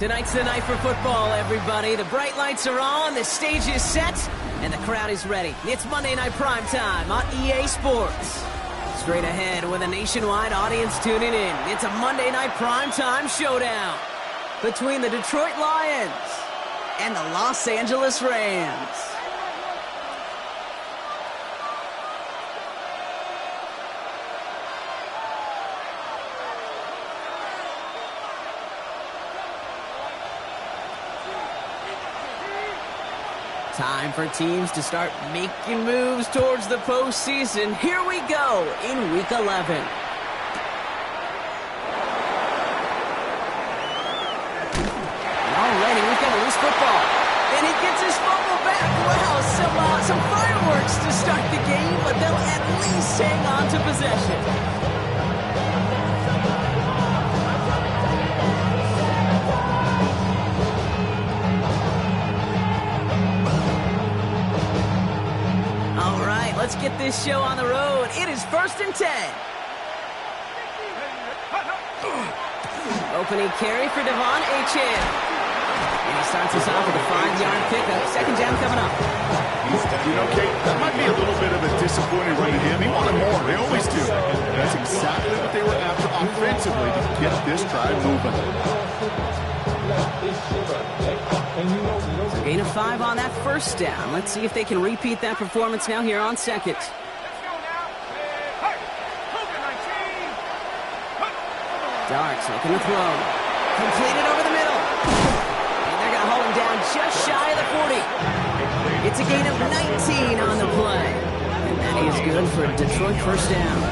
Tonight's the night for football, everybody. The bright lights are on, the stage is set, and the crowd is ready. It's Monday Night Primetime on EA Sports. Straight ahead with a nationwide audience tuning in. It's a Monday Night Primetime showdown between the Detroit Lions and the Los Angeles Rams. Time for teams to start making moves towards the postseason. Here we go in Week 11. Already we've got a loose football. And he gets his fumble back. Wow, some fireworks to start the game, but they'll at least hang on to possession. Let's get this show on the road. It is 1st and 10. Opening carry for Devon Achane. And he starts us off with a 5-yard pickup. Second down coming up. You know, Kate, that might be a little bit of a disappointing run to him. He wanted more. They always do. That's exactly what they were after offensively to get this drive moving. So gain of 5 on that first down. Let's see if they can repeat that performance now here on second. Darts looking to throw. Completed over the middle. And they're going to hold him down just shy of the 40. It's a gain of 19 on the play. And that is good for a Detroit first down.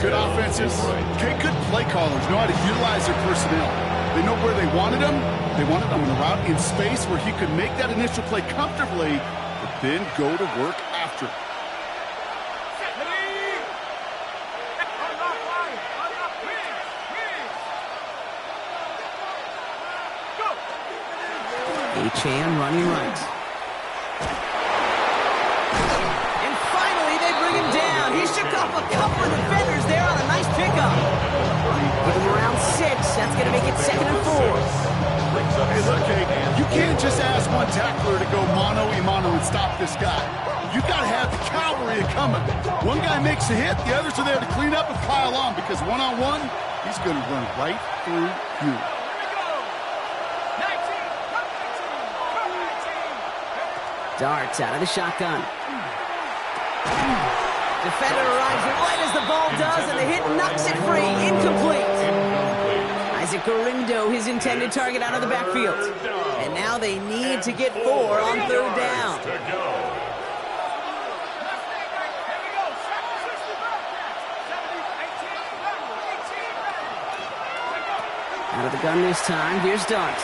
Good offenses. Good play callers know how to utilize their personnel. They know where they wanted him. They wanted him in a route in space where he could make that initial play comfortably, but then go to work after. Achane running right. And finally they bring him down. He shook off a couple of defenders there on a nice pickup. Give him around 6. That's going to make it 2nd and 4. Hey, look, Kate, you can't just ask one tackler to go mano-a-mano and stop this guy. You got to have the cavalry coming. One guy makes a hit, the others are there to clean up and pile on, because one-on-one, he's going to run right through you. Darts out of the shotgun. Defender arrives right as the ball does, and the hit knocks it free. Incomplete. Isaac Gorindo, his intended target, out of the backfield. And now they need to get 4 on 3rd down. Out of the gun this time. Here's Dart.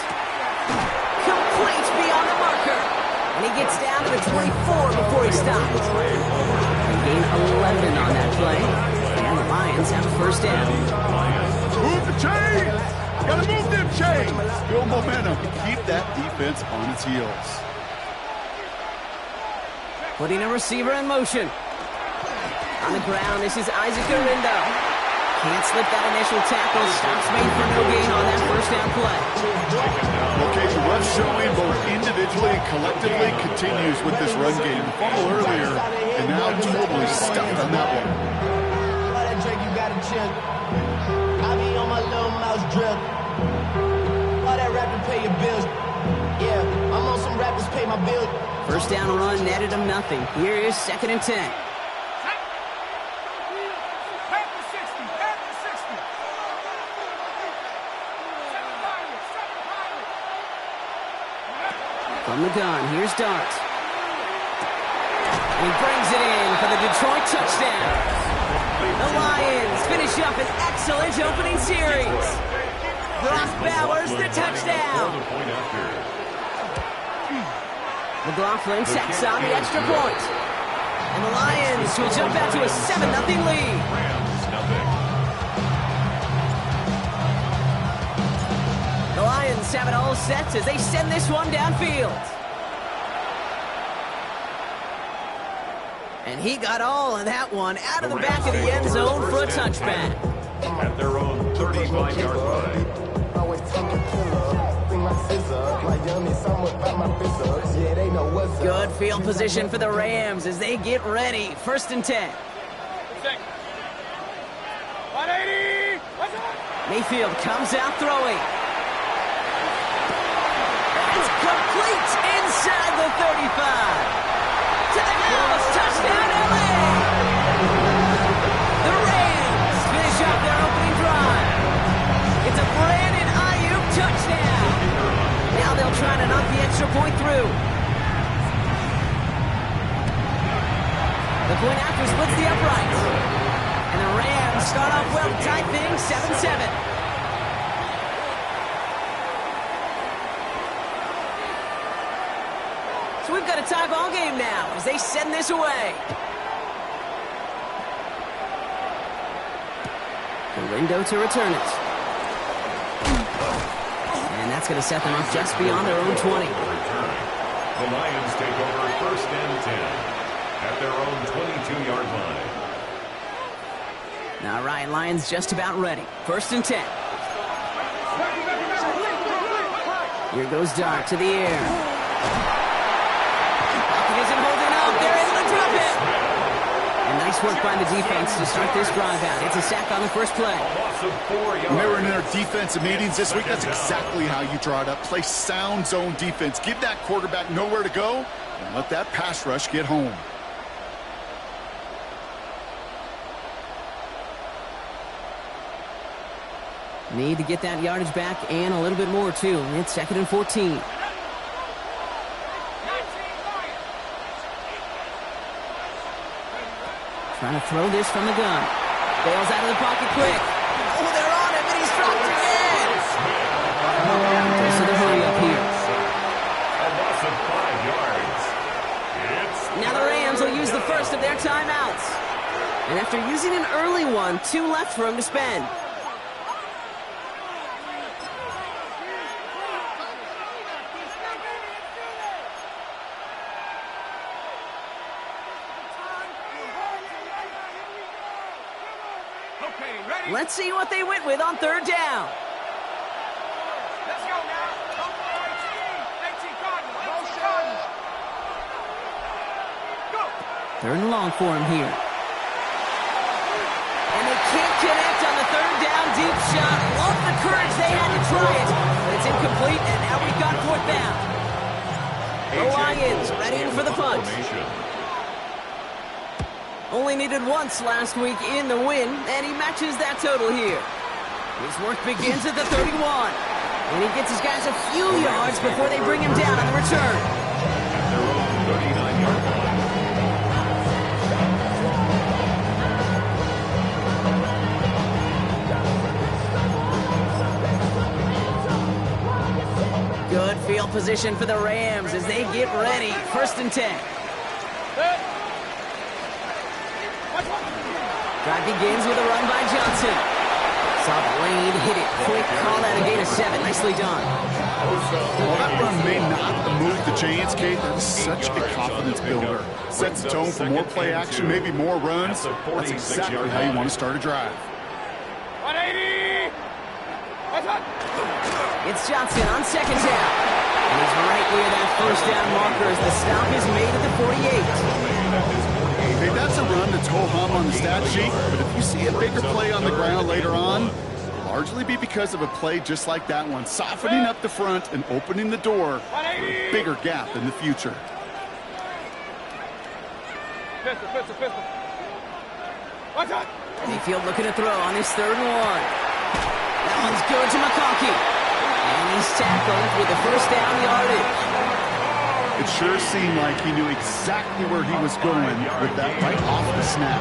Complete beyond the marker. And he gets down to the 24 before he stops. They gain 11 on that play. And the Lions have a first down. Move the chains! Gotta move them chains! Build momentum. Keep that defense on its heels. Putting a receiver in motion. On the ground, this is Isaac Gorindo. Can't slip that initial tackle. Stops made for no gain on that first down play. Okay, the run showing both individually and collectively continues with this run game. The fumble earlier, and now totally stuck on that one. You got a chip. I be on my little mouse drip. All that rapping pay your bills. Yeah, I'm on some rappers pay my bills. First down run netted him nothing. Here is 2nd and 10. From the gun, here's Dart. And he brings it in for the Detroit touchdown. The Lions finish up an excellent opening series. Brock Bowers, the touchdown. McLaughlin sets on the extra point. And the Lions will jump out to a 7-0 lead. The Lions have it all set as they send this one downfield. And he got all of that one out of the back of the end zone for a touchback. At their own 35-yard line. Good field position for the Rams as they get ready. 1st and 10. 180! Mayfield comes out throwing. It's complete inside the 35. To the house, touchdown LA! The Rams finish up their opening drive. It's a Brandon Ayuk touchdown. Now they'll try to knock the extra point through. The point after splits the uprights. And the Rams start off well, tight thing, 7-7. So we've got a tie ball game now as they send this away. The window to return it. And that's going to set them up just beyond their own 20. The Lions take over 1st and 10 at their own 22-yard line. All right, Lions just about ready. 1st and 10. Here goes Dart to the air. Pocket isn't holding up. They're able to drop it. And nice work by the defense to start this drive out. It's a sack on the first play. When they were in their defensive meetings this week, that's exactly how you draw it up. Play sound zone defense. Give that quarterback nowhere to go and let that pass rush get home. Need to get that yardage back and a little bit more, too. It's 2nd and 14. Trying to throw this from the gun. Bails out of the pocket quick. Oh, they're on him, and he's dropped again. So the hurry up here. A loss of 5 yards. Now the Rams will use the first of their timeouts. And after using an early one, 2 left for him to spend. Let's see what they went with on 3rd down. Let's go now. 18 Cardinals. Go. 3rd and long for him here. And they can't connect on the 3rd down deep shot. Love the courage they had to try it. But it's incomplete, and now we've got 4th down. The Lions ready for the punt. Only needed once last week in the win, and he matches that total here. His work begins at the 31. And he gets his guys a few yards before they bring him down on the return. At their own 39-yard line. Good field position for the Rams as they get ready. 1st and 10. Drive begins with a run by Johnson. Saw the lane, hit it quick, call out a gain of 7. Nicely done. Well, that run may not have moved the chains, Kate. That's such a confidence builder. Sets the tone for more play action, maybe more runs. That's exactly how you want to start a drive. 180! It's Johnson on 2nd down. And he's right near that 1st down marker as the stop is made at the 48. Hey, that's a run that's ho-hum on the stat sheet, but if you see a bigger play on the ground later on, it'll largely be because of a play just like that one, softening up the front and opening the door for a bigger gap in the future. Pistol. Watch out! Mayfield looking to throw on his 3rd and 1. That one's good to McConkey. And he's tackled with the 1st down yardage. It sure seemed like he knew exactly where he was going with that right off the snap.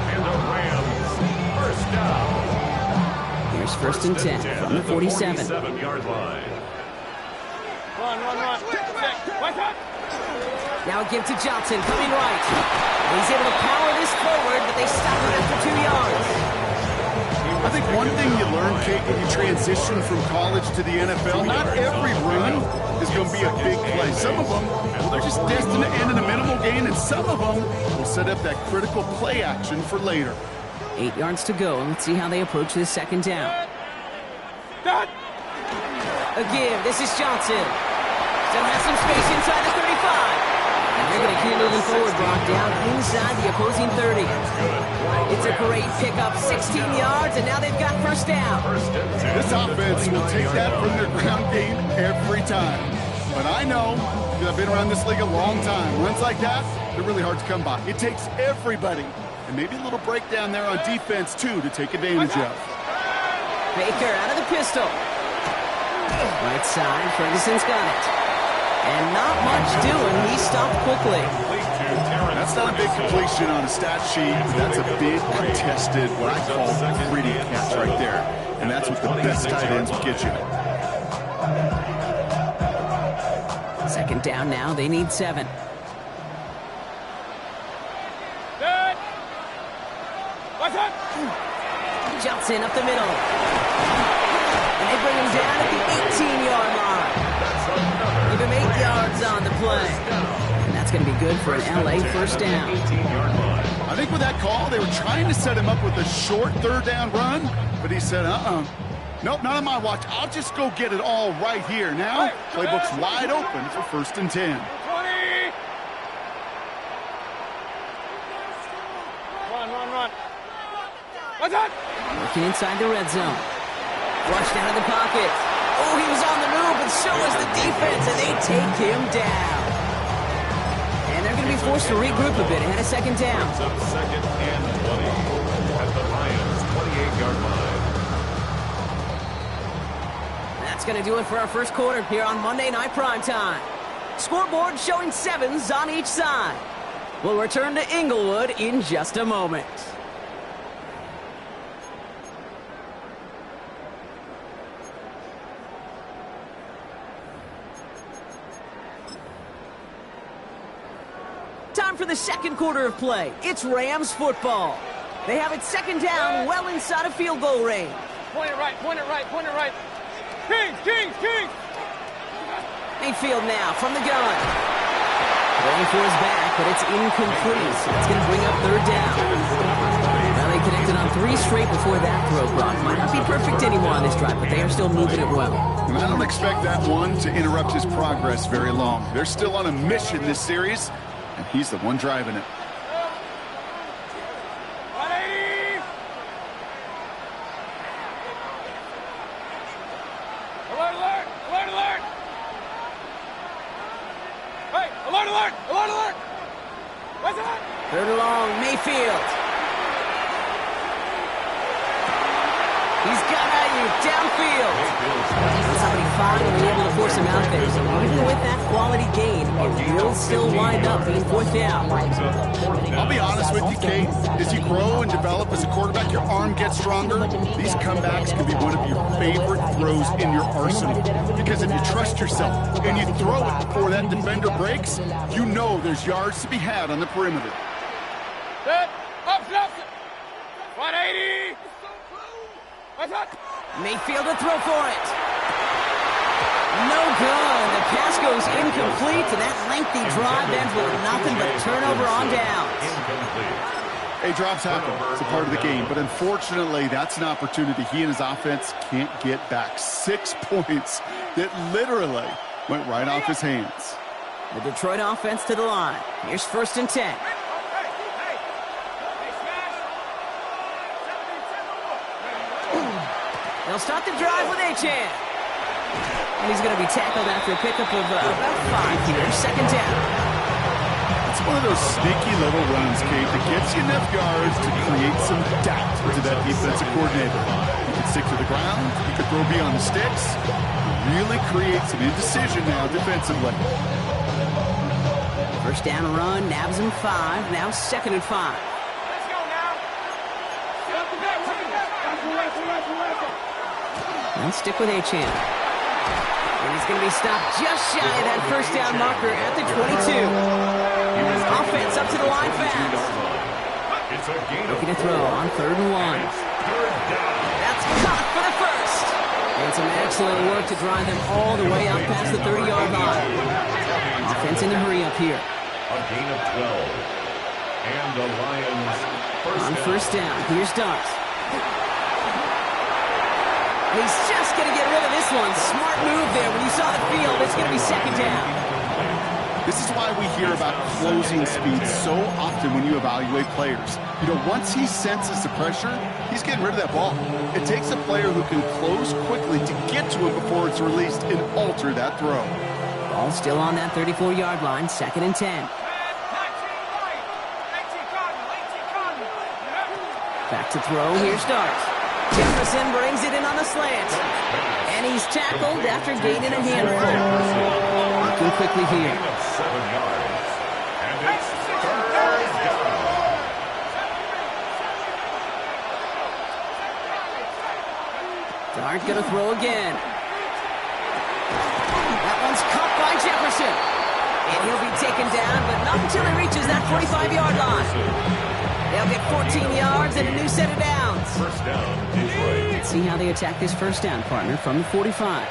And the Rams, 1st down. Here's 1st and 10 from the 47. 47-yard line. Run. Watch out! Now a give to Johnson, coming right. He's able to power this forward, but they stop him after 2 yards. I think one thing you learn, Kate, when you transition from college to the NFL, not every run is going to be a big play. Some of them, well, they're just destined to end in a minimal gain, and some of them will set up that critical play action for later. 8 yards to go. Let's see how they approach this 2nd down. A give. This is Johnson. Still has some space inside the 35. And they're going to keep moving forward, Brock, down inside the opposing 30. It's a great pickup, 16 yards, and now they've got first down. This offense will take that from their ground game every time. But I know, because I've been around this league a long time, runs like that, they're really hard to come by. It takes everybody, and maybe a little breakdown there on defense, too, to take advantage of. Baker out of the pistol. Right side, Ferguson's got it. And not much doing. He stopped quickly. That's not a big completion on a stat sheet, but that's a big contested, what I call gritty catch right there. And that's what the best tight ends will get you. Second down now. They need 7. Good. What's up? Jumps in up the middle. And they bring him down at the 18-yard line. Give him 8 yards on the play. And that's going to be good for an LA first down. I think with that call, they were trying to set him up with a short third down run, but he said, nope, not on my watch. I'll just go get it all right here. Now, playbook's wide open for 1st and 10. 20. Run. What's up? Working inside the red zone. Flushed out of the pocket. Oh, he was on the move, but so was the defense, and they take him down. And they're going to be forced to regroup a bit ahead of second down. It's up 2nd and 20 at the Lions' 28-yard line. That's going to do it for our first quarter here on Monday Night Primetime. Scoreboard showing 7s on each side. We'll return to Inglewood in just a moment. Time for the second quarter of play. It's Rams football. They have it second down well inside of field goal range. Point it right. Kings. Mayfield now from the gun. Going for his back, but it's incomplete. So it's going to bring up third down. Now they connected on 3 straight before that throw, Brock. Might not be perfect anymore on this drive, but they are still moving it well. And I don't expect that one to interrupt his progress very long. They're still on a mission this series, and he's the one driving it. 180. Alert. Hey, alert. What's that? Third and long, Mayfield. He's got Ayuk downfield. Somebody finally able to force him out there. So even with that quality gain, it will still wind up being 4th down. I'll be honest with you, Kate. As you grow and develop as a quarterback, your arm gets stronger. These comebacks can be one of your favorite throws in your arsenal. Because if you trust yourself and you throw it before that defender breaks, you know there's yards to be had on the perimeter. Good. Up. 180. What's up? Mayfield to throw for it. No good. The pass goes incomplete, and that lengthy drive ends with nothing but turnover on downs. Hey, drops happen. It's a part of the game. But unfortunately, that's an opportunity he and his offense can't get back. 6 points that literally went right off his hands. The Detroit offense to the line. Here's 1st and 10. They'll start the drive with Achane. And he's going to be tackled after a pickup of about 5 here. Second down. It's one of those sneaky little runs, Kate, that gets you enough yards to create some doubt to that defensive coordinator. You can stick to the ground. You can throw beyond the sticks. Really create some indecision now defensively. First down run, nabs him 5. Now 2nd and 5. Let's go now. And stick with Achane. And he's going to be stopped just shy of that first down marker at the 22. Offense up to the line fast. Looking to throw on 3rd and 1. That's caught for the first. And some excellent work to drive them all the way up past the 30-yard line. Offense in the hurry up here. A gain of 12. And the Lions On first down, here's Dart. He's just going to get rid of this one. Smart move there. When you saw the field, it's going to be second down. This is why we hear about closing speed so often when you evaluate players. You know, once he senses the pressure, he's getting rid of that ball. It takes a player who can close quickly to get to it before it's released and alter that throw. Ball still on that 34-yard line, 2nd and 10. Back to throw, here starts. Jefferson brings it in on the slant. And he's tackled after gaining a handful. Looking quickly here. 7 yards. And it's 3rd down. Dart gonna throw again. That one's caught by Jefferson. And he'll be taken down, but not until he reaches that 45-yard line. They'll get 14 yards and a new set of downs. 1st down, Detroit. Let's see how they attack this 1st down, partner, from the 45.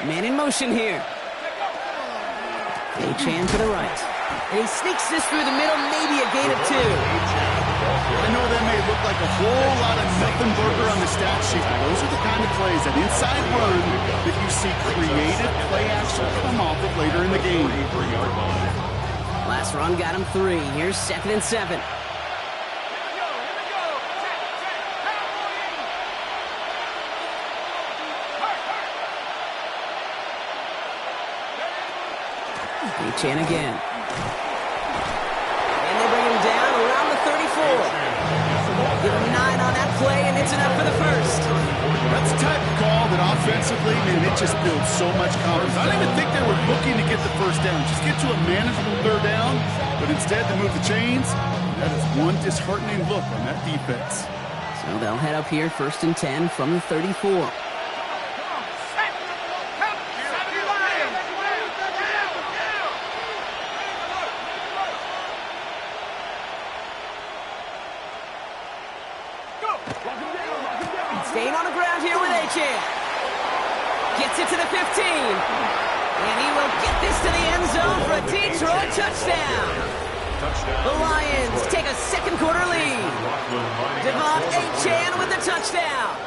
Man in motion here. A-Chan to the right. And he sneaks this through the middle, maybe a gain of 2. I know that may look like a whole lot of nothing burger on the stat sheet, but those are the kind of plays, that inside run, that you see creative play action come off of later in the game. Last run got him 3. Here's 2nd and 7. A-Chan again. And they bring him down around the 34. Give him 9 on that play, and it's enough for the 1st. That's the type of call that offensively, man, it just builds so much confidence. I don't even think they were looking to get the 1st down. Just get to a manageable 3rd down, but instead they move the chains. That is one disheartening look on that defense. So they'll head up here, 1st and 10 from the 34. Staying on the ground here with A-Chan. Gets it to the 15. And he will get this to the end zone for a Detroit touchdown. The Lions take a 2nd quarter lead. Devon A-Chan with the touchdown.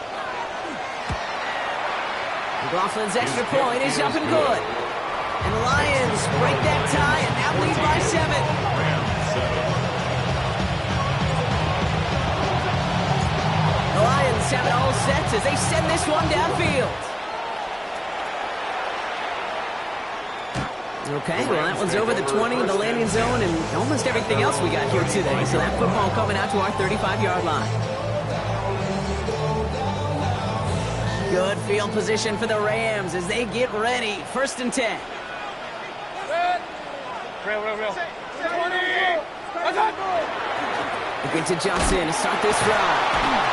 McLaughlin's extra point is up and good. And the Lions break that tie and now lead by 7. The Lions have it all set as they send this one downfield. Okay, well that one's over the 20, the landing zone, and almost everything else we got here today. So that football coming out to our 35-yard line. Good field position for the Rams as they get ready. 1st and 10. Real. 20. They get to Johnson to start this drive.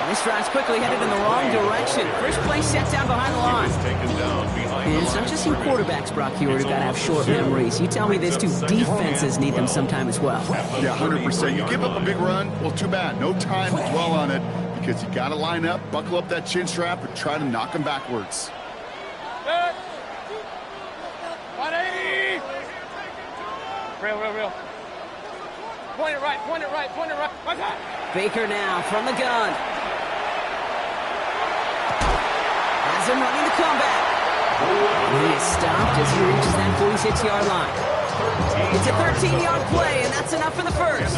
And this drive's quickly headed in the wrong direction. First play set down behind the line. And it's not just your quarterbacks, Brock Hewitt, who got to have short memories. You tell me these 2 defenses need them sometime as well. Yeah, 100%. You give up a big run, well, too bad. No time to dwell on it because you got to line up, buckle up that chin strap, and try to knock them backwards. 180. Real. Point it right. What's that? Baker now from the gun. Has him running the comeback. And he is stopped as he reaches that 46-yard line. It's a 13-yard play, and that's enough for the 1st.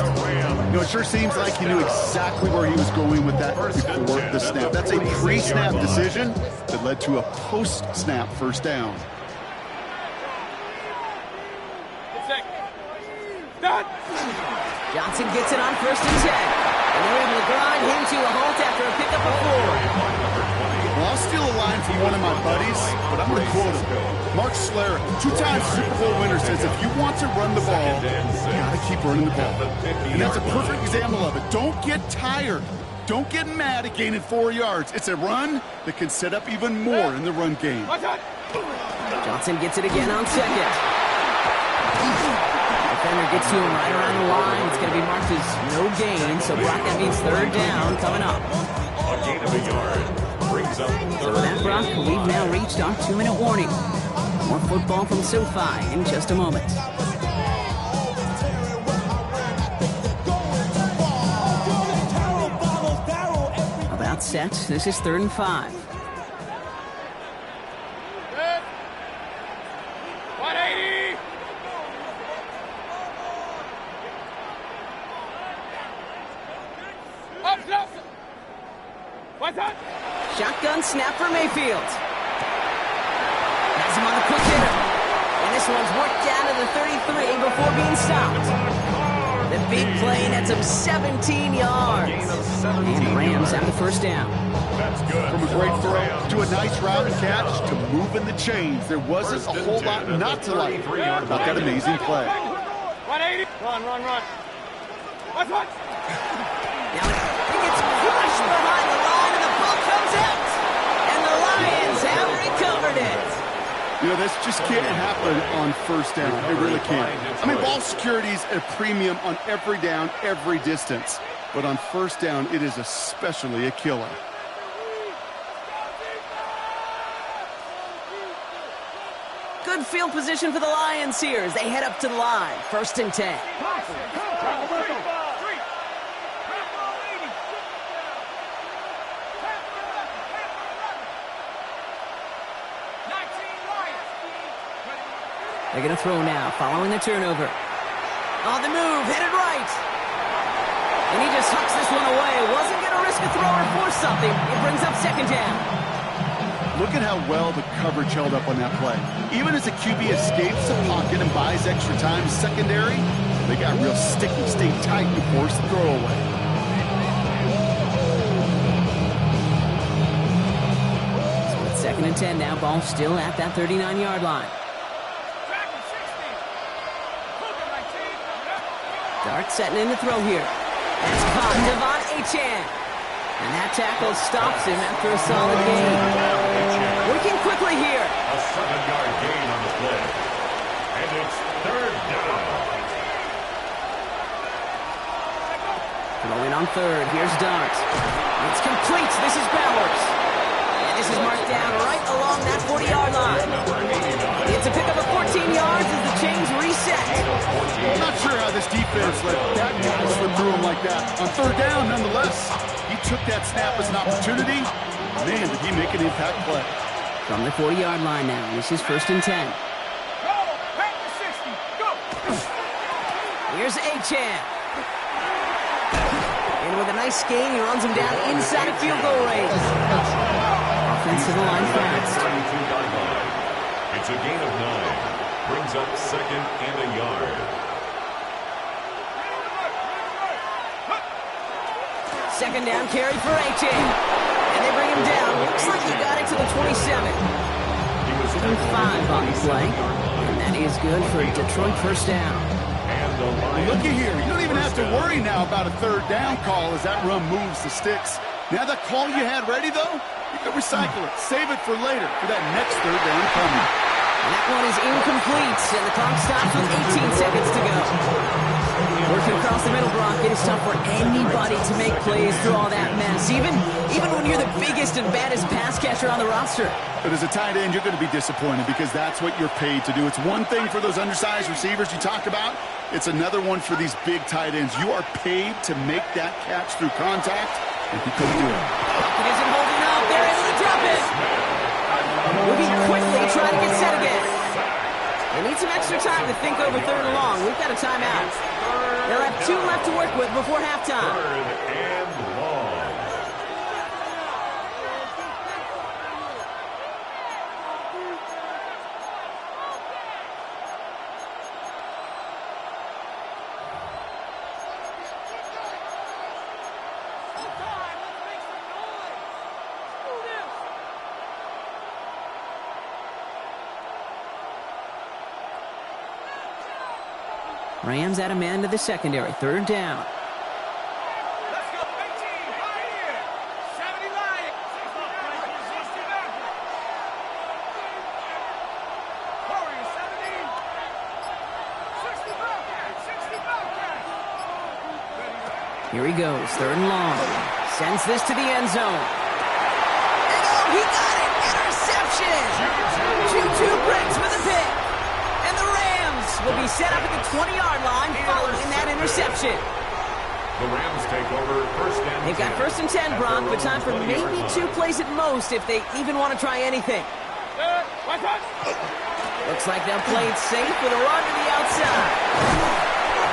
You know, it sure seems like he knew exactly where he was going with that before the snap. That's a pre-snap decision that led to a post-snap 1st down. Johnson gets it on 1st and 10. And they're able to grind him to a halt after a pickup of 4. Well, I'll steal a line from one of my buddies, but I'm going to quote him. Mark Schlereth, 2-time Super Bowl winner, says if you want to run the ball, you got to keep running the ball. And that's a perfect example of it. Don't get tired. Don't get mad at gaining 4 yards. It's a run that can set up even more in the run game. Johnson gets it again on 2nd. Defender gets to him right around the line. It's going to be marked as no gain, so Brock, that means 3rd down coming up. A gain of a yard. Brings up 3rd. So with that, Brock, we've now reached our 2-minute warning. More football from SoFi in just a moment. set. This is 3rd and 5. Good. 180. Up, close. What's up? Shotgun snap for Mayfield. Has him on the quick hitter. And this one's worked down to the 33 before being stopped. The big play nets him 17 yards. And the Rams have the first down. That's good. From a great throw to a nice route and catch to moving the chains. There wasn't a whole lot not to like about that amazing play. 180. Run. What's up? Now it gets crushed behind the line and the ball comes out. And the Lions have recovered it. You know, this just can't happen on first down. It really can't. I mean, ball security is a premium on every down, every distance. But on first down, it is especially a killer. Good field position for the Lions here as they head up to the line. 1st and 10. They're going to throw now, following the turnover. On the move, headed right. And he just hucks this one away. Wasn't going to risk a throw or force something. It brings up 2nd down. Look at how well the coverage held up on that play. Even as the QB escapes the pocket and buys extra time secondary, they got real sticky, stayed tight, and forced the throw away. So it's 2nd and 10 now. Ball still at that 39-yard line. Dart setting in the throw here. That's caught. Devon Achane. And that tackle stops him after a solid gain. Working quickly here. A 7-yard gain on the play. And it's 3rd down. Throwing on 3rd. Here's Dart. It's complete. This is Bowers. And this is marked down right along that 40-yard line. It's a pickup of 14 yards as the chains reset. I'm not sure how this defense let that guy slip through him like that. On 3rd down, nonetheless, he took that snap as an opportunity. Man, did he make an impact play. From the 40-yard line now, this is 1st and 10. Here's Achane. And with a nice gain, he runs him down inside of field goal range. Offense to the line fast. 32-yard line. It's a gain of 9. Brings up 2nd and a yard. 2nd down carry for Achane. And they bring him down. Looks like he got it to the 27. He was 5 on the play. And that is good for a Detroit 1st down. And the Lions. Looky here. You don't even have to worry now about a 3rd down call as that run moves the sticks. Now that call you had ready, though, you can recycle it. Save it for later for that next 3rd down coming. And that one is incomplete, and the clock stops with 18 seconds to go. Working across the middle, Brock, it is tough for anybody to make plays through all that mess, even when you're the biggest and baddest pass catcher on the roster. But as a tight end, you're going to be disappointed because that's what you're paid to do. It's one thing for those undersized receivers you talked about. It's another one for these big tight ends. You are paid to make that catch through contact, and he couldn't do it. It isn't holding up. They're able to drop it. Moving quickly, trying to get set again. They need some extra time to think over 3rd and long. We've got a timeout. They'll have 2 left to work with before halftime. 3rd and long. Rams add a man to the secondary. 3rd down. Let's go, 18. Right here. 70 Lions. 60 back. Warriors, 17. 60 back. Here he goes. 3rd and long. Sends this to the end zone. And oh, he got it. Interception. Juju Briggs with a pick. And the Rams will be set up at the 20-yard line following that interception. The Rams take over first and 10. They've got first and 10, Brock, but time for maybe 2 plays at most if they even want to try anything. Looks like they'll play it safe with a run to the outside.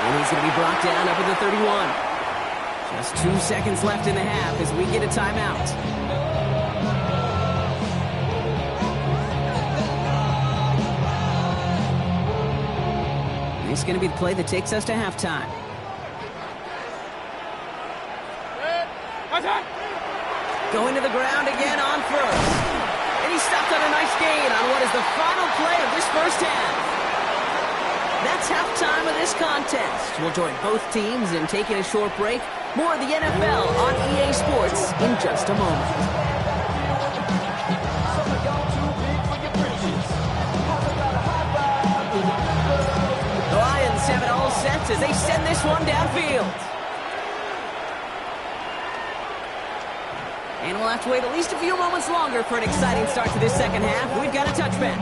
And he's going to be brought down up at the 31. Just 2 seconds left in the half as we get a timeout. It's going to be the play that takes us to halftime. Going to the ground again on first. And he stopped on a nice gain on what is the final play of this first half. That's halftime of this contest. We'll join both teams in taking a short break. More of the NFL on EA Sports in just a moment. The Lions have it all set as they send this one downfield. And we'll have to wait at least a few moments longer for an exciting start to this second half. We've got a touchback.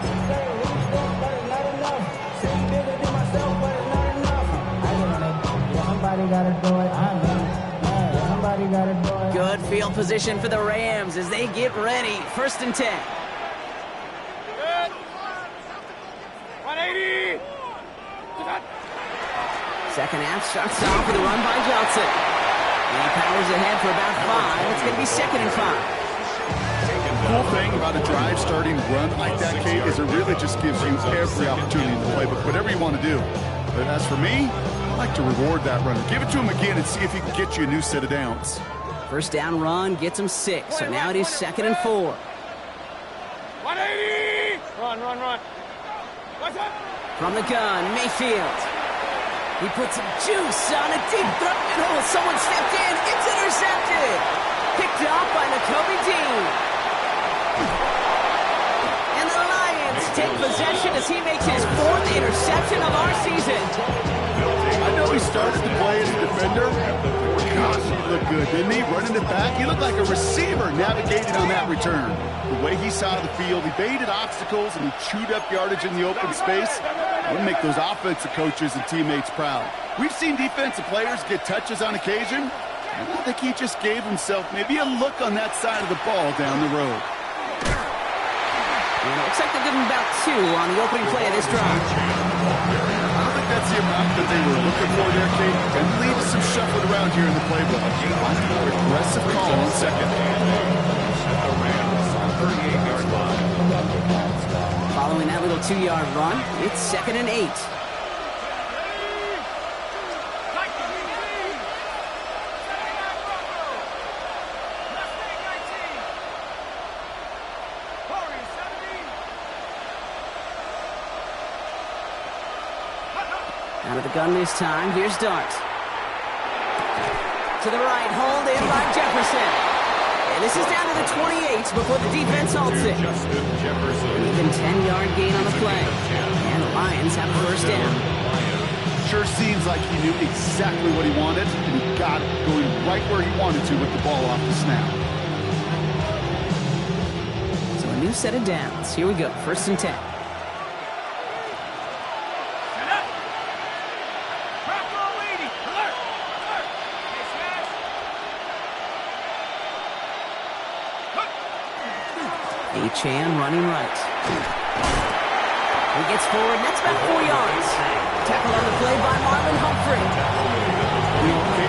Good field position for the Rams as they get ready. First and 10. 180. Second half starts off with a run by Johnson. And he powers ahead for about 5. It's going to be second and 5. Cool thing about a drive starting run like that, Kate, is it really just gives you every opportunity in the playbook, whatever you want to do. But as for me, I like to reward that runner. Give it to him again and see if he can get you a new set of downs. First down run gets him 6. So now it is second and 4. 180. Run. What's up? From the gun, Mayfield. He puts some juice on a deep throw. And someone stepped in. It's intercepted. Picked up by Nakobe Dean. And the Lions take possession as he makes his 4th interception of our season. I know he started to play as a defender. Gosh, he looked good, didn't he? Running it back, he looked like a receiver navigating on that return. The way he saw the field, he baited obstacles and he chewed up yardage in the open space. That would make those offensive coaches and teammates proud. We've seen defensive players get touches on occasion. I don't think he just gave himself maybe a look on that side of the ball down the road. And it looks like they'll give him about 2 on the opening play of this drive. I don't think that's the amount that they were looking for there, Kate. And leave some shuffling around here in the playbook. Aggressive call on second. The Rams, 38-yard line. Following that little 2-yard run, it's second and 8. Out of the gun this time, here's Dart. To the right, hold in by Jefferson. And this is down to the 28 before the defense halts it. Justin Jefferson. Even 10-yard gain on the play. And the Lions have a first down. Sure seems like he knew exactly what he wanted, and he got it going right where he wanted to with the ball off the snap. So a new set of downs. Here we go, first and 10. Chan running right. He gets forward, and that's about 4 yards. Tackle on the play by Marlon Humphrey.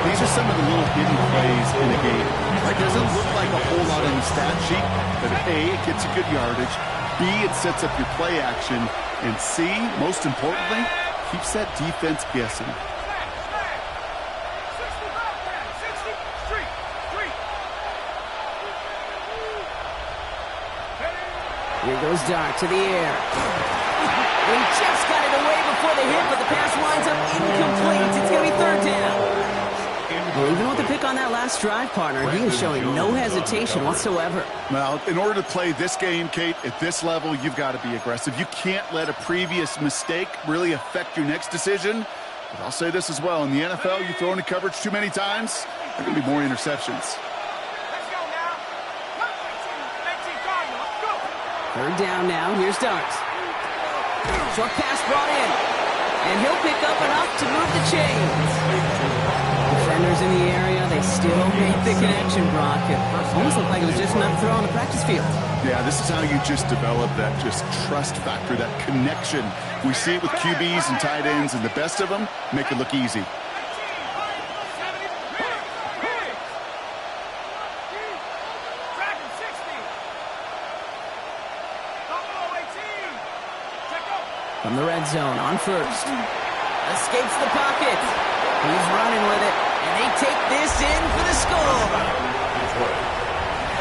These are some of the little hidden plays in the game. It doesn't look like a whole lot on the stat sheet, but A, it gets you good yardage. B, it sets up your play action. And C, most importantly, keeps that defense guessing. Here goes Dart to the air. He just got it away before the hit, but the pass winds up incomplete. It's going to be third down. Well, even with the pick on that last drive, partner, he is showing no hesitation whatsoever. Well, in order to play this game, Kate, at this level, you've got to be aggressive. You can't let a previous mistake really affect your next decision. But I'll say this as well. In the NFL, you throw into coverage too many times, there are going to be more interceptions. Third down now. Here's Dart. Short pass brought in. And he'll pick up enough to move the chains. defenders in the area. They still make the connection, Brock. It almost looked like it was just another throw on the practice field. Yeah, this is how you just develop that just trust factor, that connection. We see it with QBs and tight ends, and the best of them make it look easy. From the red zone on first. Escapes the pocket. He's running with it. And they take this in for the score.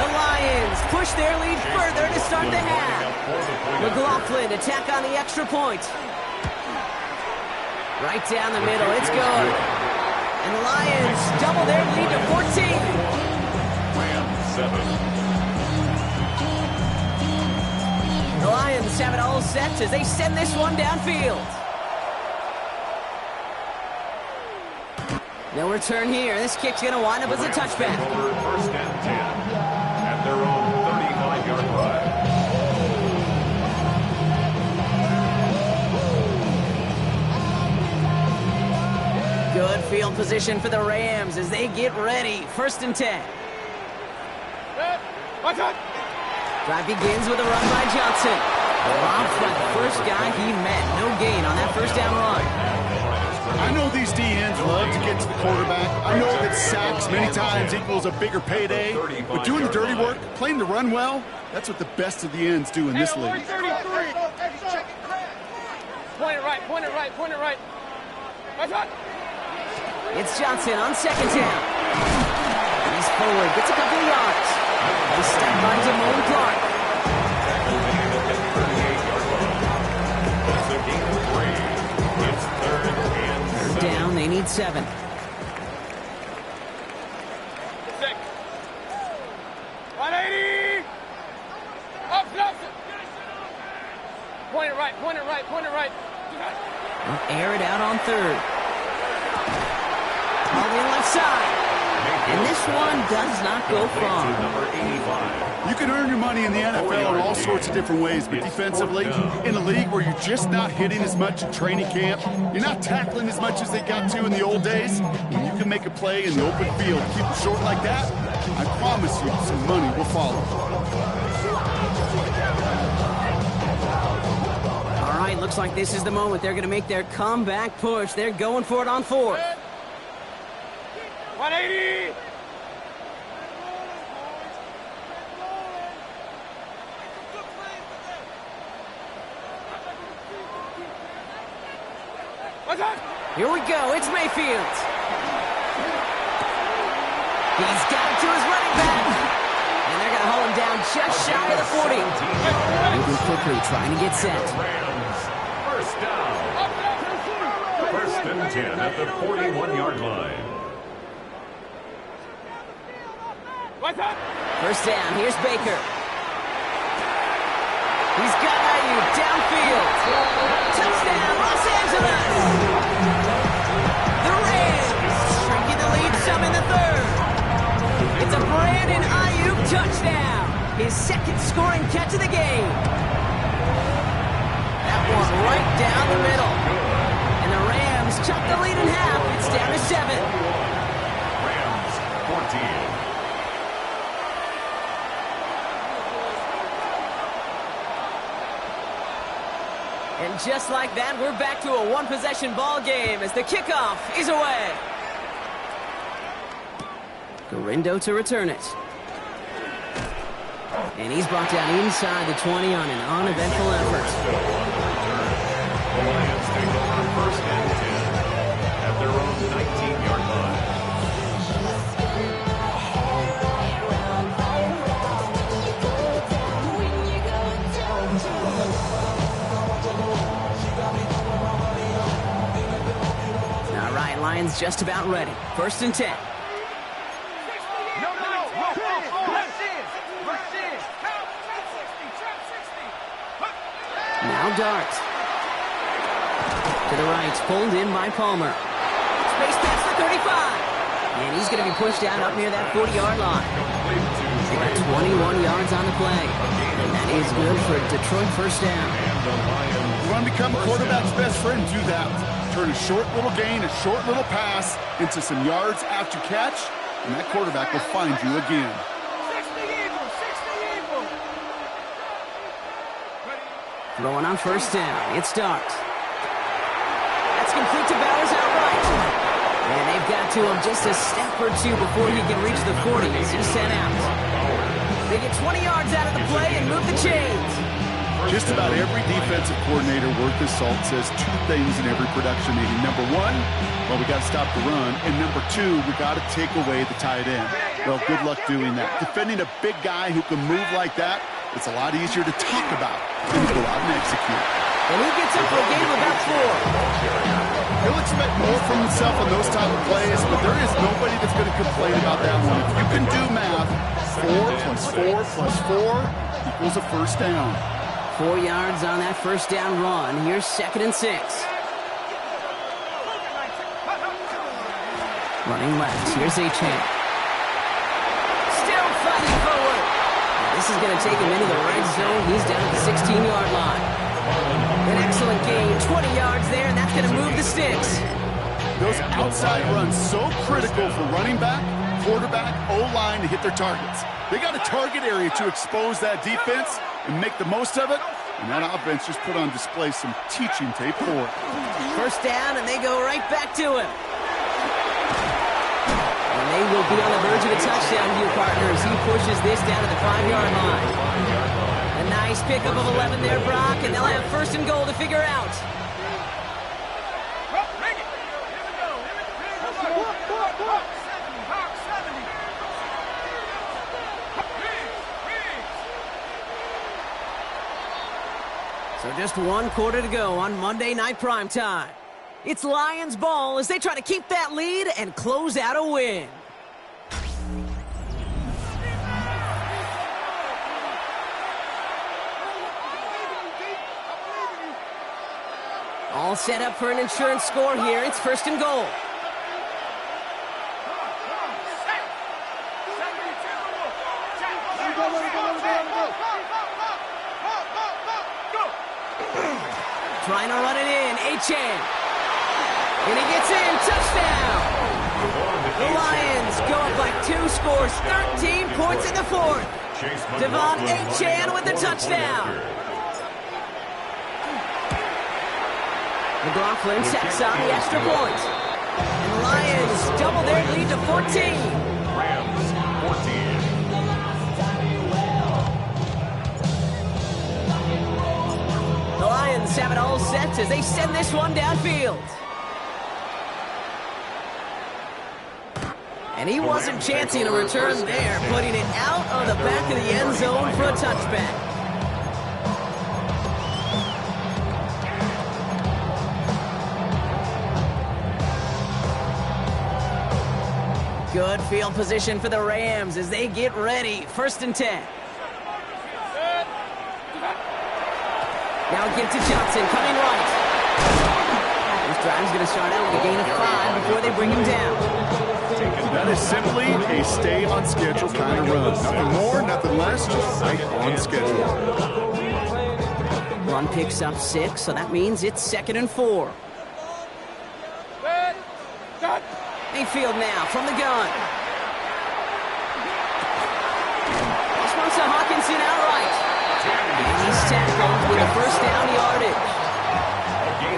The Lions push their lead further to start the half. McLaughlin attack on the extra point. Right down the middle. It's good. And the Lions double their lead to 14. Rams 7. The Lions have it all set as they send this one downfield. No return here. This kick's going to wind up as a touchback. First and 10 at their own 35-yard line. Good field position for the Rams as they get ready. First and 10. Drive begins with a run by Johnson. Robbed by the first guy he met. No gain on that first down run. I know these DNs love to get to the quarterback. I know that sacks many times equals a bigger payday. But doing the dirty work, playing the run well, that's what the best of the ends do in this league. Point it right, point it right, point it right. It's Johnson on second down. He's forward, gets a couple of yards. They step by Damone Clark. Third down, they need 7. 6. 180. Up, Johnson. Point it right, point it right, point it right. They'll air it out on third. On the left side. And this one does not go far. You can earn your money in the NFL in all sorts of different ways, but defensively, in a league where you're just not hitting as much at training camp, you're not tackling as much as they got to in the old days, when you can make a play in the open field, keep it short like that, I promise you some money will follow. All right, looks like this is the moment. They're going to make their comeback push. They're going for it on fourth. 180. Here we go. It's Mayfield. He's got it to his running back. And they're going to hold him down just shy of the 40. Moving quickly, trying to get set. First down. First and 10 at the 41-yard line. First down, here's Baker. He's got Ayuk downfield. Touchdown, Los Angeles! The Rams shrinking the lead some in the third. It's a Brandon Ayuk touchdown. His second scoring catch of the game. That one right down the middle. And the Rams chop the lead in half. It's down to 7. Rams 14. And just like that, we're back to a one-possession ball game as the kickoff is away. Garindo to return it. And he's brought down inside the 20 on an uneventful effort. The Lions take over first and 10 at their own 19-yard line. Lions just about ready. First and 10. Now Dart. To the right, pulled in by Palmer. Space pass for 35. And he's going to be pushed out up near that 40-yard line. We're at 21 yards on the play. And that is good for a Detroit first down. You want to become a quarterback's best friend, do that. Turn a short little gain, a short little pass into some yards after catch, and that quarterback will find you again. 60 Eagles. Throwing on first down. It starts. That's complete to Bowers outright. And they've got to him just a step or two before he can reach the 40 as he's sent out. They get 20 yards out of the play and move the chains. Just about every defensive coordinator worth his salt says two things in every production meeting. Number one, well, we got to stop the run. And number two, we got to take away the tight end. Well, good luck doing that. Defending a big guy who can move like that, it's a lot easier to talk about than to go out and execute. And he gets up for a gain of about 4. He'll expect more from himself on those type of plays, but there is nobody that's going to complain about that one. If you can do math, 4 plus 4 plus 4 equals a first down. 4 yards on that first down run. Here's 2nd and 6. Running left. Here's Achane. Still fighting forward. This is going to take him into the red zone. He's down at the 16-yard line. An excellent gain. 20 yards there, and that's going to move the sticks. Those outside runs so critical for running back, quarterback, O-line to hit their targets. They got a target area to expose that defense and make the most of it, and that offense just put on display some teaching tape for it. First down, and they go right back to him. And they will be on the verge of a touchdown, you partners. He pushes this down to the 5-yard line. A nice pickup of 11 there, Brock, and they'll have 1st and goal to figure out. So just 1 quarter to go on Monday Night Primetime. It's Lions ball as they try to keep that lead and close out a win. All set up for an insurance score here. It's 1st and goal. Trying to run it in. Achane. And he gets in. Touchdown. The Lions go up by 2 scores. 13 points in the 4th. Devon Achane with the touchdown. McLaughlin checks on the extra point. And the Lions double their lead to 14. Rams, 14. The Lions have it all set as they send this one downfield. And he wasn't chancing a return there, putting it out of the back of the end zone for a touchback. Good field position for the Rams as they get ready. 1st and 10. Now give to Johnson, coming right. This drive's going to start out with a gain of 5 before they bring him down. That is simply a stay on schedule kind of run. Nothing more, nothing less, just right on schedule. Run picks up 6, so that means it's 2nd and 4. Mayfield now from the gun. This one's to Hawkinson outright. And he's tackled with a 1st down yardage.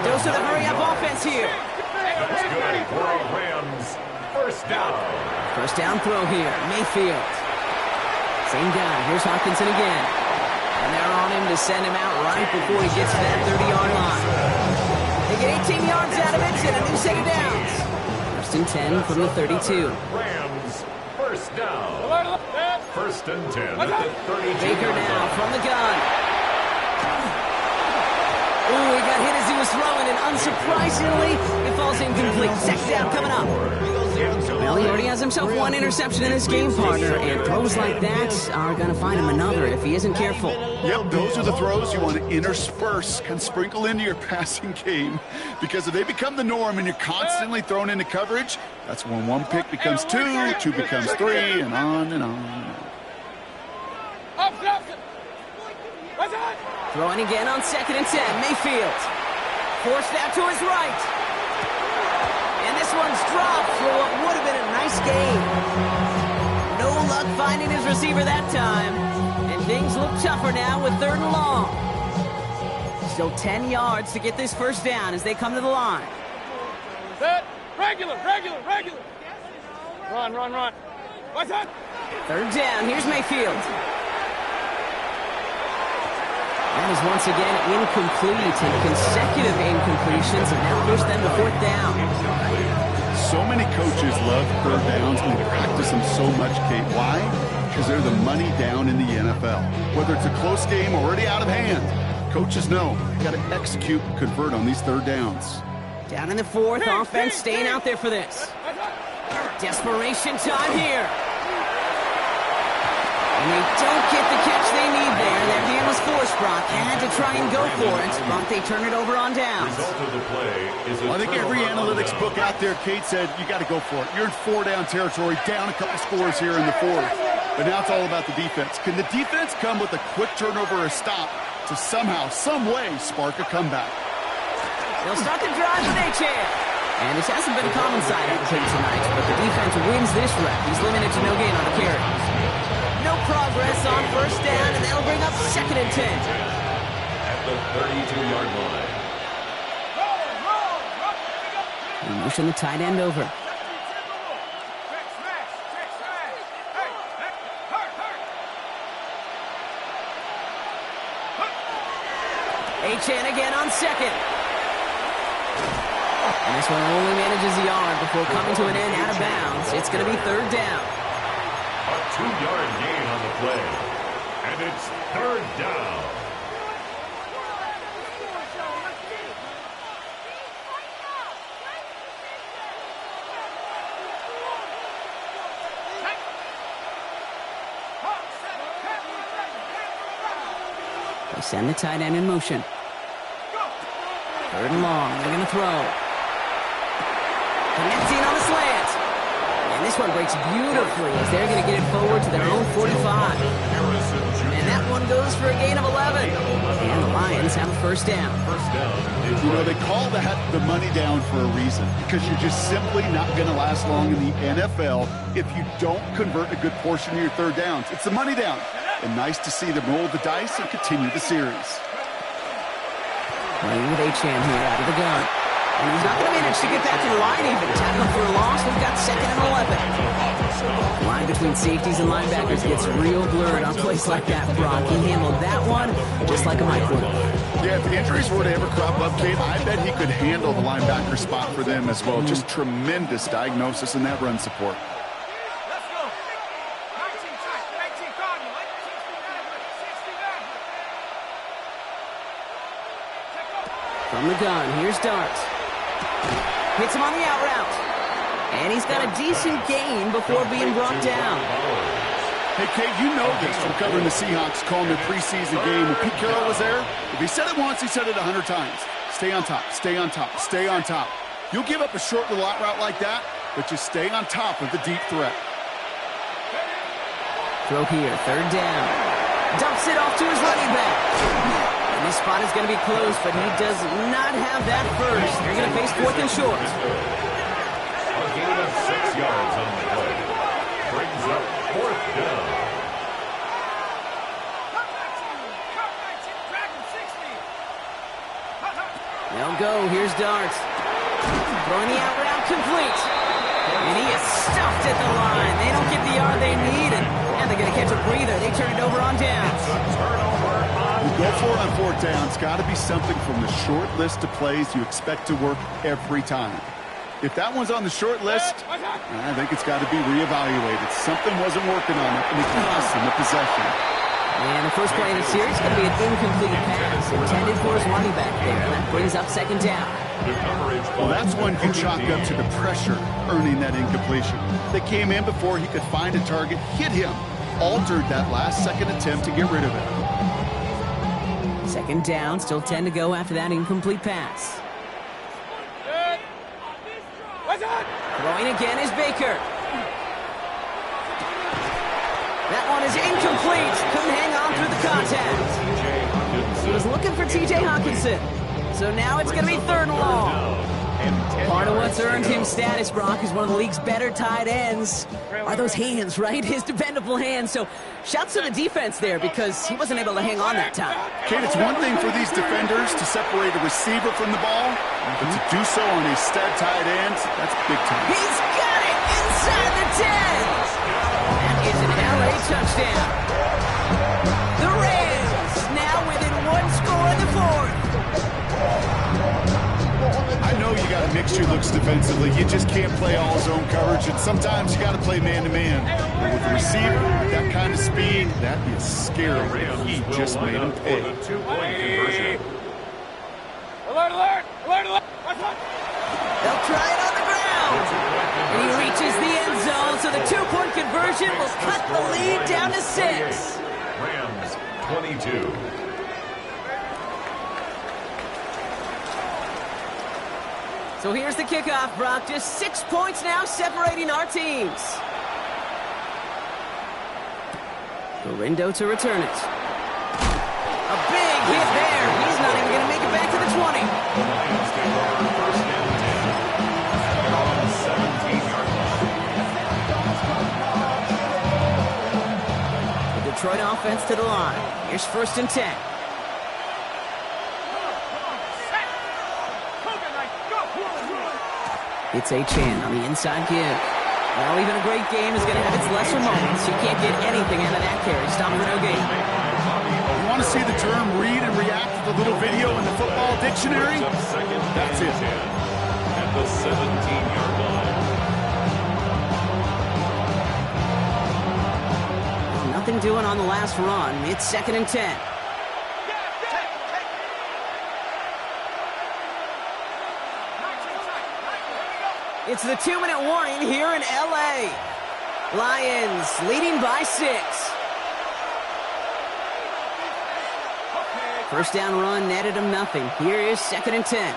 Those are the hurry-up offense here. That's good for a Rams. 1st down. 1st down throw here. Mayfield. Same guy. Here's Hawkinson again. And they're on him to send him out right before he gets to that 30-yard line. They get 18 yards out of it and a new set of downs. 1st and 10 from the 32. Rams, 1st down. 1st and 10 at the 32. Baker now from the gun. Ooh, he got hit as he was throwing, and unsurprisingly, it falls incomplete. 2nd down coming up. Well, he already has himself 1 interception in this game, partner, and throws like that are going to find him another if he isn't careful. Yep, those are the throws you want to intersperse, can sprinkle into your passing game, because if they become the norm and you're constantly thrown into coverage, that's when 1 pick becomes 2, 2 becomes 3, and on and on and on. Throwing again on 2nd and 10. Mayfield. Forced out to his right. dropped for what would have been a nice gain. No luck finding his receiver that time. And things look tougher now with 3rd and long. Still 10 yards to get this first down as they come to the line. Set. Regular. Run. What's that? 3rd down. Here's Mayfield. That is once again incomplete, and consecutive incompletions have now pushed them to 4th down. So many coaches love 3rd downs and they practice them so much, Kate. Why? Because they're the money down in the NFL. Whether it's a close game already out of hand, coaches know you got to execute and convert on these 3rd downs. Down in the 4th, offense staying out there for this. Desperation time here. And they don't get the catch they need there. Their hand was forced, Brock. Had to try and go for it, but they turn it over on downs. Result of the play is a I think every analytics book out there, Kate, said you got to go for it. You're in 4-down territory, down a couple scores here in the 4th. But now it's all about the defense. Can the defense come with a quick turnover or a stop to somehow, some way, spark a comeback? They'll start the drive with Achane. And this hasn't been a common side of the team tonight, but the defense wins this rep. He's limited to no gain on the carry. No progress on 1st down, and they'll bring up 2nd and 10. at the 32-yard line. And motion the tight end over. Achane again on 2nd. And this one only manages a yard before coming to an end out of bounds. It's going to be 3rd down. A 2-yard gain on the play. And it's 3rd down. They send the tight end in motion. 3rd and long. They're going to throw. Connecting on the slant. And this one breaks beautifully as they're going to get it forward to their own 45. And that one goes for a gain of 11. And the Lions have a 1st down. You know, they call that the money down for a reason, because you're just simply not going to last long in the NFL if you don't convert a good portion of your 3rd downs. It's the money down. And nice to see them roll the dice and continue the series. Playing with Achane here out of the gun. And he's not going to manage to get back to the line even. Tackle for a loss. We've got 2nd and 11. The line between safeties and linebackers gets real blurred on plays like that, Brock. He handled that one just like a microwave. Yeah, if the injuries were to ever crop up, Kate, I bet he could handle the linebacker spot for them as well. Just tremendous diagnosis in that run support. From the gun, here's Dart. Hits him on the out route. And he's got a decent gain before being brought down. Hey, Kate, you know this from covering the Seahawks, calling their preseason game. When Pete Carroll was there, if he said it once, he said it 100 times. Stay on top, stay on top, stay on top. You'll give up a short little out route like that, but just stay on top of the deep threat. Throw here, 3rd down. Dumps it off to his running back. And this spot is going to be close, but he does not have that first. They're going to face 4th and short. A gain of 6 yards on the play. Brings up 4th down. They'll go. Here's Dart. Throwing the out route complete. And he is stuffed at the line. They don't get the yard they need, and they're going to catch a breather. They turn it over on downs. You go for it on 4th down. It's got to be something from the short list of plays you expect to work every time. If that one's on the short list, I think it's got to be reevaluated. Something wasn't working on it, and it cost them the possession. And the first play of the series is going to be an incomplete pass intended for his running back there. And that brings up 2nd down. Well, that's when you chalk up to the pressure earning that incompletion. They came in before he could find a target, hit him, altered that last-second attempt to get rid of it. 2nd down, still 10 to go after that incomplete pass. Throwing again is Baker. That one is incomplete. Couldn't hang on through the contact. He was looking for T.J. Hawkinson. So now it's going to be 3rd and long. And 10 Part of what's earned him status, Brock, is one of the league's better tight ends. Are those hands, right? His dependable hands. So shouts to the defense there because he wasn't able to hang on that time. Kate, it's one thing for these defenders to separate a receiver from the ball, but to do so on a stud tight end, that's big time. He's got it inside the 10. That is an LA touchdown. The Rams now within one score in the fourth. I know you got a mixture looks defensively. You just can't play all zone coverage, and sometimes you got to play man-to-man. With the receiver, with that kind of speed, that is scary. He just made him pay. The two-point conversion. Alert, alert, alert, alert. They'll try it on the ground. And he reaches the end zone, so the two-point conversion will cut the lead down to 6. Rams 22. So here's the kickoff, Brock. Just 6 points now separating our teams. Gorindo to return it. A big hit there. He's not even going to make it back to the 20. The Lions take over first and 10 at their own 17-yard line. The Detroit offense to the line. Here's first and 10. It's A-Chan on the inside give. Well, even a great game is going to have its lesser moments. You can't get anything out of that carry. Stop for no gain. You want to see the term read and react to the little video in the football dictionary? That's it. At the 17-yard line. Well, nothing doing on the last run. It's second and 10. It's the 2-minute warning here in L.A. Lions leading by 6. First down run netted him nothing. Here is second and 10.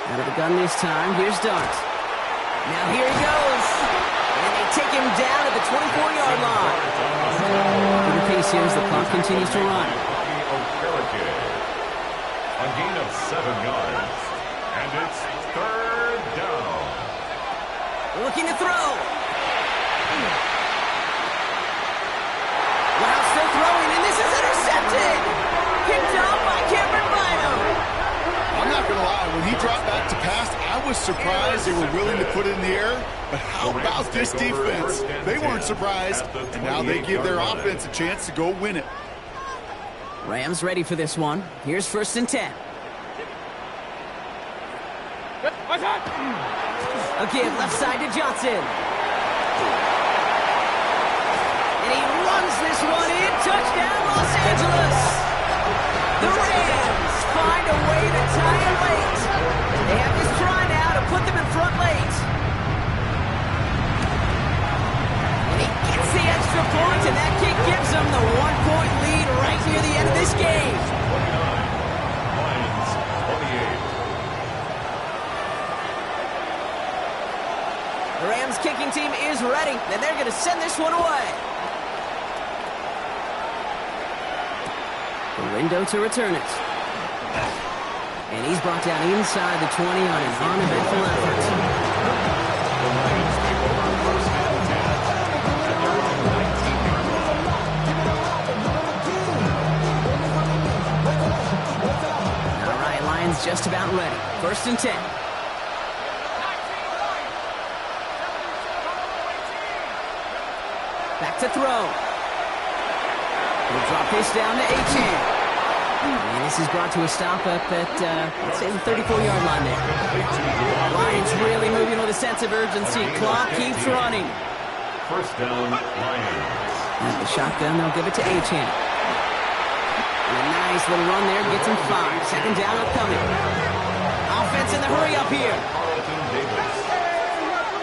Out of the gun this time. Here's Dart. Now here he goes. And they take him down at the 24-yard line. For the pace here as the clock continues to run. A gain of 7 yards. And it's third down. Looking to throw. Wow, still throwing, and this is intercepted. Picked off by Cameron Bynum. I'm not going to lie. When he dropped back to pass, I was surprised they were willing to put it in the air. But how about this defense? They weren't surprised, and now they give their offense a chance to go win it. Rams ready for this one. Here's first and 10. A give left side to Johnson. And he runs this one in. Touchdown, Los Angeles. The Rams find a way to tie it late. They have this try now to put them in front late. And he gets the extra point, and that kick gives them the 1-point lead right near the end of this game. 29. Lions 28. The Rams kicking team is ready, and they're going to send this one away. Gorindo to return it. And he's brought down inside the 20 on an uneventful effort. The Lions take over first and 10 at their own 19-yard line. All right, Lions just about ready. First and 10. Back to throw. We'll drop this down to A-Chan. And this is brought to a stop up at, let's say, the 34-yard line there. Lions really moving with a sense of urgency. Clock keeps running. First down, Lions. And the shotgun, they'll give it to A-Chan. And a nice little run there gets him 5. Second down upcoming. Offense in the hurry up here. Carlton Davis.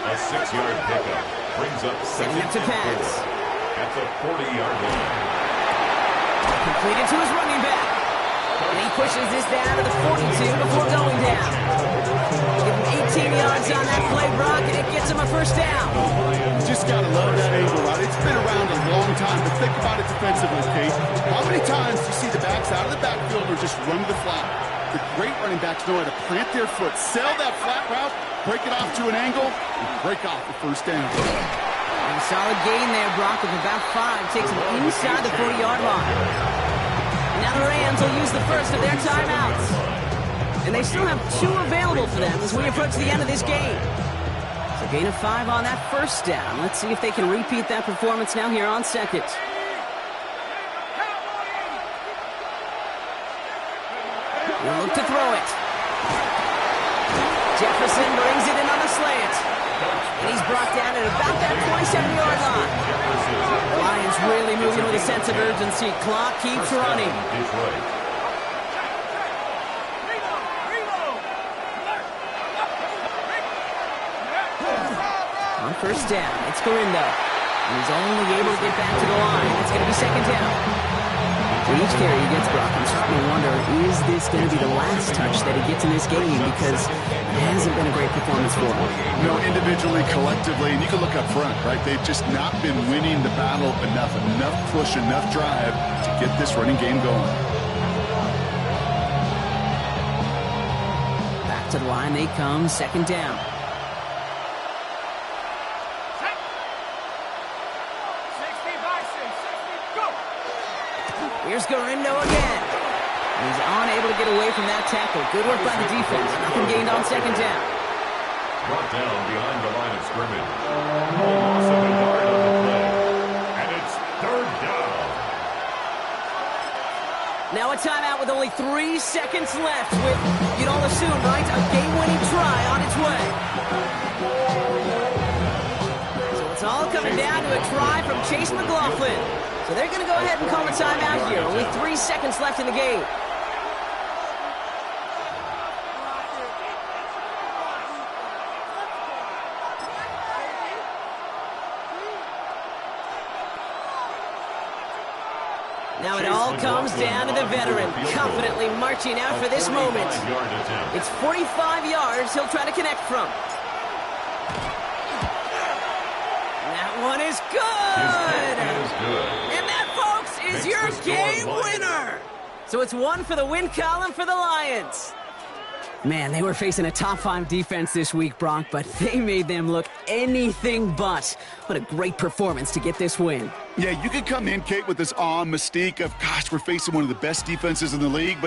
A 6-yard pickup brings up second Setting up to pass. at the 40-yard line. Completed to his running back. And he pushes this down to the 42 before going down. Give him 18 yards on that play, Brock, and it gets him a first down. You just got to love that angle, right? It's been around a long time, but think about it defensively, Kate. How many times do you see the backs out of the backfield or just run to the flat? The great running backs know how to plant their foot, sell that flat route, break it off to an angle, and break off the first down. And a solid gain there, Brock, of about 5. Takes him inside the 40-yard line. And now the Rams will use the first of their timeouts. And they still have 2 available for them as we approach the end of this game. So gain of 5 on that first down. Let's see if they can repeat that performance now here on second. We'll look to throw it. Jefferson brings it in on the slant. And he's brought down at about that 27-yard line. The Lions really moving with a sense of urgency. Clock keeps running. On first down, it's Garindo. And he's only able to get back to the line. It's going to be second down. For each carry he gets, Brock, I'm starting to wonder, is this going to be the last touch that he gets in this game? Because it hasn't been a great performance for him. You know, individually, collectively, and you can look up front, right? They've just not been winning the battle enough push, enough drive to get this running game going. Back to the line they come, second down. Here's Garindo again. He's unable to get away from that tackle. Good work by the defense. Nothing gained on second down. Brought down behind the line of scrimmage. Loss of a yard on the play. And it's third down. Now a timeout with only 3 seconds left with, you'd all assume, right, a game-winning try on its way. So it's all coming down to a try from Chase McLaughlin. So they're going to go ahead and call a timeout here. Only 3 seconds left in the game. Now it all comes down to the veteran, confidently marching out for this moment. It's 45 yards he'll try to connect from. That one is good! And that, folks, is your game winner! So it's 1 for the win column for the Lions. Man, they were facing a top 5 defense this week, Brock, but they made them look anything but. What a great performance to get this win. Yeah, you could come in, Kate, with this awe and mystique of, gosh, we're facing one of the best defenses in the league, but